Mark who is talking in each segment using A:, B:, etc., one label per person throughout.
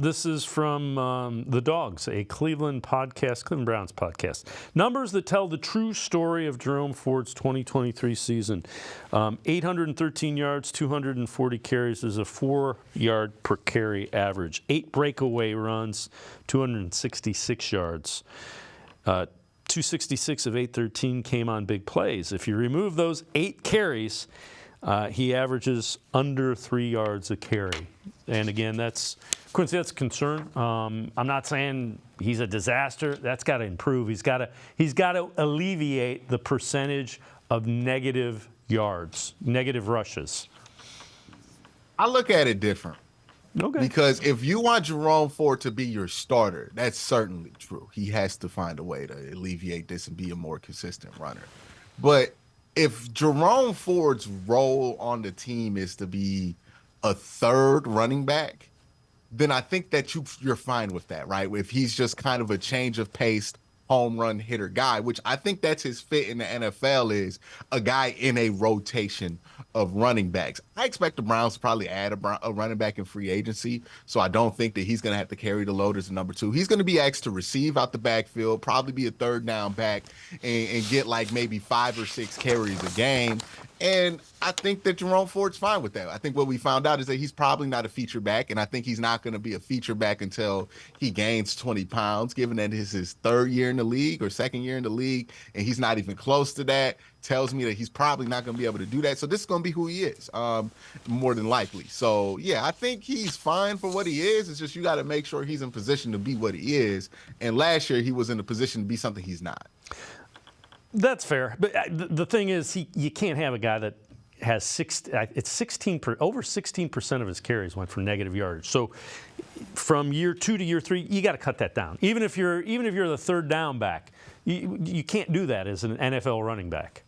A: This is from The Dogs, a Cleveland Browns podcast. Numbers that tell the true story of Jerome Ford's 2023 season. 813 yards, 240 carries is a 4-yard per carry average. 8 breakaway runs, 266 yards. 266 of 813 came on big plays. If you remove those 8 carries, he averages under 3 yards a carry. And again, Quincy, that's a concern. I'm not saying he's a disaster. That's got to improve. He's got to alleviate the percentage of negative yards, negative rushes.
B: I look at it different.
A: Okay.
B: Because if you want Jerome Ford to be your starter, that's certainly true. He has to find a way to alleviate this and be a more consistent runner. But if Jerome Ford's role on the team is to be a third running back, then I think that you're fine with that, right? If he's just kind of a change of pace, home run hitter guy, which I think that's his fit in the NFL, is a guy in a rotation of running backs. I expect the Browns to probably add a running back in free agency, so I don't think that he's going to have to carry the load as a number 2. He's going to be asked to receive out the backfield, probably be a third down back, and get like maybe 5 or 6 carries a game. And I think that Jerome Ford's fine with that. I think what we found out is that he's probably not a feature back, and I think he's not going to be a feature back until he gains 20 pounds, given that this is his 3rd year in the league or 2nd year in the league, and he's not even close to that. Tells me that he's probably not going to be able to do that. So this is going to be who he is, more than likely. So, yeah, I think he's fine for what he is. It's just you got to make sure he's in position to be what he is. And last year he was in a position to be something he's not.
A: That's fair. But the thing is, you can't have a guy that has over 16% of his carries went for negative yardage. So from year 2 to year 3, you got to cut that down. Even if you're the third down back, you can't do that as an NFL running back.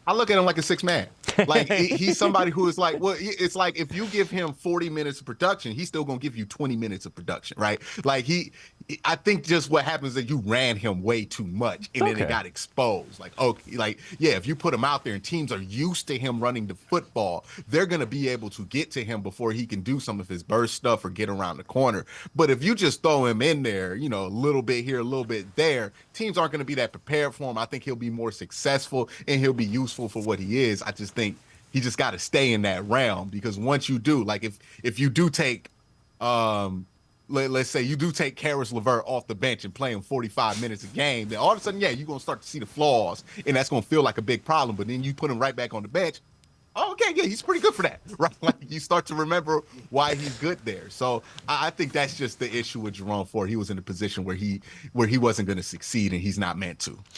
B: I look at him like a 6 man. Like he's somebody who is like, well, it's like if you give him 40 minutes of production, he's still going to give you 20 minutes of production, right? Like I think just what happens is that you ran him way too much and then it got exposed. Like, okay, like, yeah, if you put him out there and teams are used to him running the football, they're going to be able to get to him before he can do some of his burst stuff or get around the corner. But if you just throw him in there, a little bit here, a little bit there, teams aren't going to be that prepared for him. I think he'll be more successful and he'll be useful for what he is. I just think he just got to stay in that realm, because once you do, like if you do take, let's say you do take Karis LeVert off the bench and play him 45 minutes a game, then all of a sudden, yeah, you're going to start to see the flaws, and that's going to feel like a big problem. But then you put him right back on the bench. Oh, okay, yeah, he's pretty good for that, right? Like you start to remember why he's good there. So I think that's just the issue with Jerome Ford. He was in a position where he wasn't going to succeed, and he's not meant to.